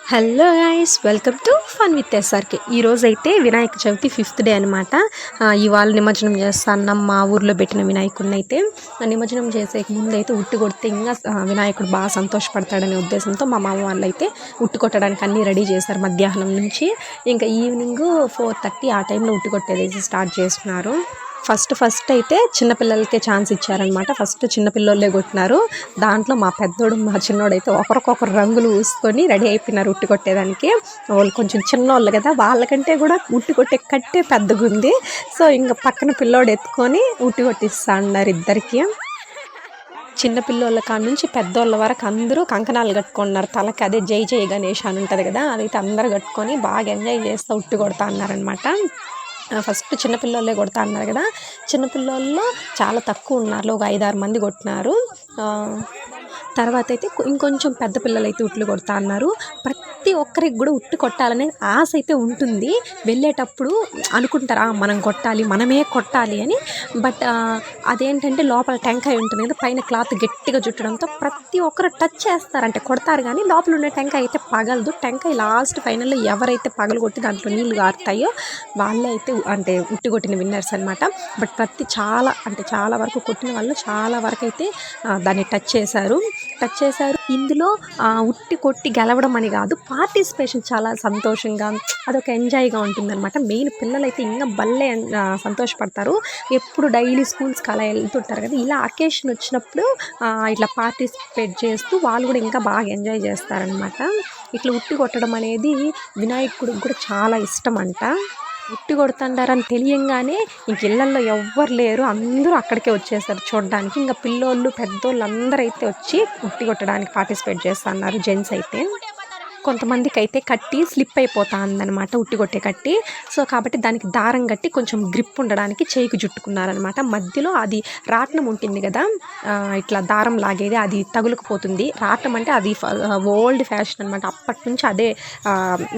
Hello guys, welcome to fun with SRK. ఈరోజైతే Vinayaka Chavithi 5th day అనమాట. ఇవాళ నిమజ్జనం చేస్తాను. మా ఊర్లో పెట్టిన వినాయకుడిని అయితే నిమజ్జనం చేసే ముందు అయితే ఉట్టి కొడితే ఇంకా వినాయకుడు బాగా సంతోషపడతాడనే ఉద్దేశంతో మా మామ వాళ్ళు అయితే ఉట్టి కొట్టడానికి అన్నీ రెడీ చేశారు. మధ్యాహ్నం నుంచి ఇంకా ఈవినింగ్ 4:30 ఆ టైంలో ఉట్టి కొట్టేది స్టార్ట్ చేస్తున్నారు. ఫస్ట్ అయితే చిన్నపిల్లలకే ఛాన్స్ ఇచ్చారనమాట. ఫస్ట్ చిన్నపిల్లలే కొట్టినారు. దాంట్లో మా పెద్దోడు మా చిన్నోడు అయితే ఒకరికొకరు రంగులు పూసుకొని రెడీ అయిపోయినారు ఉట్టి కొట్టేదానికి. వాళ్ళు కొంచెం చిన్నోళ్ళు కదా, వాళ్ళకంటే కూడా ఉట్టి కొట్టే కట్టే పెద్దగా ఉంది. సో ఇంకా పక్కన పిల్లోడు ఎత్తుకొని ఉట్టి కొట్టిస్తా అన్నారు ఇద్దరికి. చిన్న పిల్లోళ్ళ కాడ నుంచి పెద్దోళ్ళ వరకు అందరూ కంకణాలు కట్టుకున్నారు తలకి. అదే జై జై గణేష్ అని ఉంటుంది కదా, అదైతే అందరు కట్టుకొని బాగా ఎంజాయ్ చేస్తూ ఉట్టి కొడతా అన్నారనమాట. ఫస్ట్ చిన్నపిల్లలే కొడతా అన్నారు కదా, చిన్నపిల్లల్లో చాలా తక్కువ ఉన్నారు, ఒక 5-6 మంది కొట్టినారు. తర్వాత అయితే ఇంకొంచెం పెద్ద పిల్లలు అయితే ఉట్లు కొడతా అన్నారు. ప్రతి ఒక్కరికి కూడా ఉట్టి కొట్టాలనే ఆశ అయితే ఉంటుంది. వెళ్ళేటప్పుడు అనుకుంటారా మనం కొట్టాలి, మనమే కొట్టాలి అని. బట్ అదేంటంటే లోపల టెంకాయ ఉంటుంది కదా, పైన క్లాత్ గట్టిగా చుట్టడంతో ప్రతి ఒక్కరు టచ్ చేస్తారంటే కొడతారు, కానీ లోపల ఉండే టెంకాయ అయితే పగలదు. టెంకాయ లాస్ట్ ఫైనల్లో ఎవరైతే పగలు కొట్టి దాంట్లో నీళ్లు గారుతాయో వాళ్ళే అయితే అంటే ఉట్టి కొట్టిన విన్నర్స్ అనమాట. బట్ చాలా వరకు కొట్టిన వాళ్ళు చాలా వరకు అయితే దాన్ని టచ్ చేశారు. ఇందులో ఉట్టి కొట్టి గెలవడం అని కాదు, పార్టిసిపేషన్ చాలా సంతోషంగా అదొక ఎంజాయ్గా ఉంటుందన్నమాట. మెయిన్ పిల్లలు అయితే ఇంకా భలే సంతోషపడతారు. ఎప్పుడు డైలీ స్కూల్స్కి అలా వెళ్తుంటారు కదా, ఇలా అకేషన్ వచ్చినప్పుడు ఇట్లా పార్టిసిపేట్ చేస్తూ వాళ్ళు కూడా ఇంకా బాగా ఎంజాయ్ చేస్తారనమాట. ఇట్లా ఉట్టి కొట్టడం అనేది వినాయకుడికి కూడా చాలా ఇష్టం అంట. ఉట్టి కొడుతుండారని తెలియంగానే ఇంక ఇళ్ళల్లో ఎవ్వరు లేరు, అందరూ అక్కడికే వచ్చేసారు చూడడానికి. ఇంకా పిల్లోళ్ళు పెద్దోళ్ళు అందరూ అయితే వచ్చి ఉట్టి కొట్టడానికి పార్టిసిపేట్ చేస్తున్నారు. జెంట్స్ అయితే కొంతమందికి అయితే కట్టి స్లిప్ అయిపోతా ఉందన్నమాట, ఉట్టి కొట్టే కట్టి. సో కాబట్టి దానికి దారం కట్టి కొంచెం గ్రిప్ ఉండడానికి చేయికి జుట్టుకున్నారనమాట. మధ్యలో అది రాట్నం ఉంటుంది కదా, ఇట్లా దారం లాగేది, అది తగులుకుపోతుంది. రాట్నం అంటే అది ఓల్డ్ ఫ్యాషన్ అనమాట, అప్పటి నుంచి అదే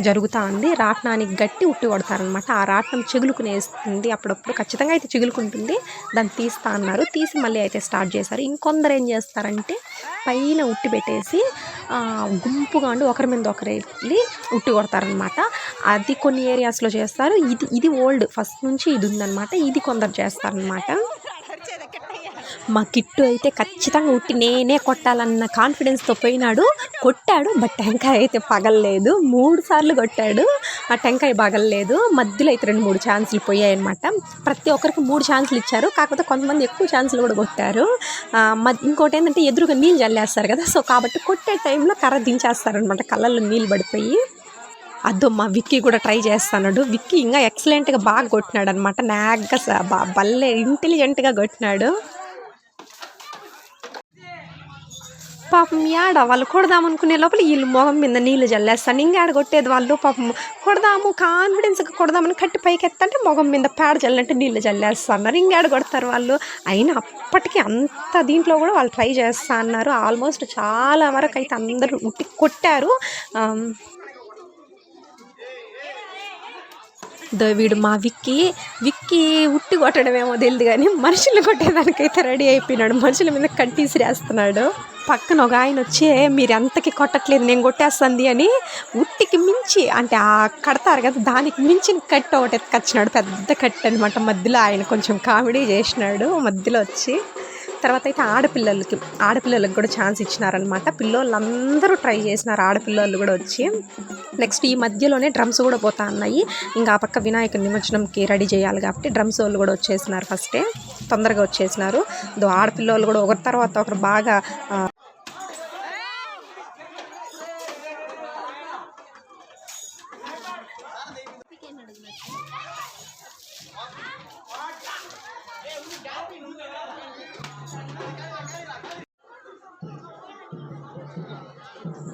జరుగుతూ ఉంది. రాట్నానికి గట్టి ఉట్టి కొడతారనమాట. ఆ రాట్నం చిగులుకునేస్తుంది, అప్పుడప్పుడు ఖచ్చితంగా అయితే చిగులుకుంటుంది. దాన్ని తీస్తా అన్నారు, తీసి మళ్ళీ అయితే స్టార్ట్ చేశారు. ఇంకొందరు ఏం చేస్తారంటే పైన ఉట్టి పెట్టేసి గుంపుగా ఉండి ఒకరి మీద ఒకరు వెళ్ళి ఉట్టి కొడతారనమాట. అది కొన్ని ఏరియాస్లో చేస్తారు. ఇది ఓల్డ్ ఫస్ట్ నుంచి ఇది ఉందన్నమాట. ఇది కొందరు చేస్తారనమాట. మా కిట్టు అయితే ఖచ్చితంగా ఉట్టి నేనే కొట్టాలన్న కాన్ఫిడెన్స్తో పోయినాడు, కొట్టాడు. బట్ టెంకాయ అయితే పగలలేదు. 3 సార్లు కొట్టాడు, ఆ టెంకాయ పగలలేదు. మధ్యలో అయితే 2-3 ఛాన్సులు పోయాయన్నమాట. ప్రతి ఒక్కరికి 3 ఛాన్సులు ఇచ్చారు, కాకపోతే కొంతమంది ఎక్కువ ఛాన్సులు కూడా కొట్టారు. ఇంకోటి ఏంటంటే ఎదురుగా నీళ్ళు చల్లేస్తారు కదా, సో కాబట్టి కొట్టే టైంలో కర్ర దించేస్తారనమాట, కళ్ళల్లో నీళ్ళు పడిపోయి. అదో మా విక్కీ కూడా ట్రై చేస్తున్నాడు. విక్కీ ఇంకా ఎక్సలెంట్గా బాగా కొట్టినాడు అనమాట. నాగ్గా భలే ఇంటెలిజెంట్గా కొట్టినాడు. పాపం యాడ వాళ్ళు కొడదామనుకునే లోపల వీళ్ళు మొగం మీద నీళ్ళు జల్లేస్తాను. ఇంకాడ కొట్టేది వాళ్ళు పాపం కొడదాము కాన్ఫిడెన్స్గా కొడదామని కట్టి పైకి ఎత్తంటే మొగం మీద పేడ జల్లంటే నీళ్ళు జల్లేస్తున్నారు. ఇంకాడ కొడతారు వాళ్ళు. అయినా అప్పటికి అంత దీంట్లో కూడా వాళ్ళు ట్రై చేస్తా అన్నారు. ఆల్మోస్ట్ చాలా వరకు అయితే అందరూ ఉట్టి కొట్టారు. వీడు మా విక్కీ ఉట్టి కొట్టడమేమో తెలియదు కానీ మనుషులు కొట్టేదానికైతే రెడీ అయిపోయినాడు. మనుషుల మీద కట్టి విసిరేస్తున్నాడు. పక్కన ఒక ఆయన వచ్చి మీరు ఎంతకి కొట్టట్లేదు, నేను కొట్టేస్తుంది అని ఉట్టికి మించి అంటే ఆ కడతారు కదా, దానికి మించిన కట్టు ఒకటి ఎత్తుకొచ్చినాడు. పెద్ద కట్టు అనమాట. మధ్యలో ఆయన కొంచెం కామెడీ చేసినాడు మధ్యలో వచ్చి. తర్వాత అయితే ఆడపిల్లలకి కూడా ఛాన్స్ ఇచ్చినారనమాట. పిల్లోళ్ళందరూ ట్రై చేసినారు, ఆడపిల్లలు కూడా వచ్చి. నెక్స్ట్ ఈ మధ్యలోనే డ్రమ్స్ కూడా పోతా ఉన్నాయి. ఇంకా ఆ పక్క వినాయకుడి నిమజ్జనంకి రెడీ చేయాలి కాబట్టి డ్రమ్స్ వాళ్ళు కూడా వచ్చేసినారు. ఫస్టే తొందరగా వచ్చేసినారు. ఆడపిల్లలు కూడా ఒకరి తర్వాత ఒకరు బాగా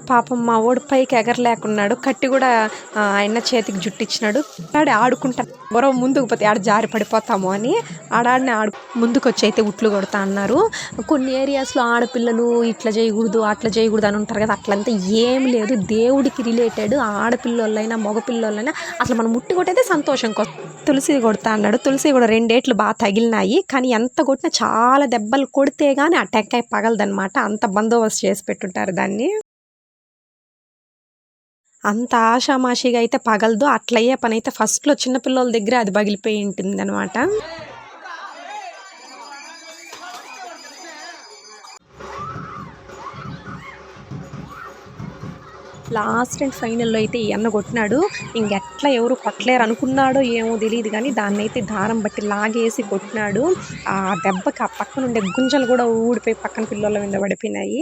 పాపం మా ఓడి పైకి ఎగరలేకున్నాడు. కట్టి కూడా ఆయన చేతికి జుట్టిచ్చినాడు. ఆడుకుంటా మరో ముందుకు పోతే ఆడ జారి పడిపోతాము అని ముందుకు వచ్చి అయితే ఉట్లు కొడతా అన్నారు. కొన్ని ఏరియాస్లో ఆడపిల్లలు ఇట్లా చేయకూడదు అట్లా చేయకూడదు అని ఉంటారు కదా, అట్లంతా ఏం లేదు. దేవుడికి రిలేటెడ్ ఆడపిల్లలైనా మగపిల్లలైనా అట్లా మనం ఉట్టి కొట్టేదే సంతోషం కోసం. తులసి కొడతా అన్నాడు. తులసి కూడా 2 ఏట్లు బాగా తగిలినాయి, కానీ ఎంత కొట్టినా చాలా దెబ్బలు కొడితే కానీ ఆ టెంకాయ పగలదనమాట. అంత బందోబస్తు చేసి పెట్టుంటారు దాన్ని. అంత ఆషామాషిగా అయితే పగలదు. అట్లయ్యే పనైతే ఫస్ట్‌లో చిన్న పిల్లోల దగ్గర అది పగిలిపోయి ఉంటుందనమాట. లాస్ట్ అండ్ ఫైనల్‌లో అయితే ఈ అన్న కొట్టినాడు. ఇంకెట్లా ఎవరు కొట్టలేరు అనుకున్నాడో ఏమో తెలీదు గానీ, దాన్నైతే దారం బట్టి లాగేసి కొట్టినాడు. ఆ దెబ్బకి ఆ పక్కనుండే గుంజలు గూడా ఊడిపోయి పక్కన పిల్లోల మీద పడిపోయినాయి.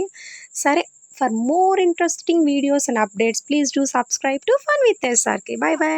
సరే, for more interesting videos and updates, please do subscribe to fun with SRK. By by.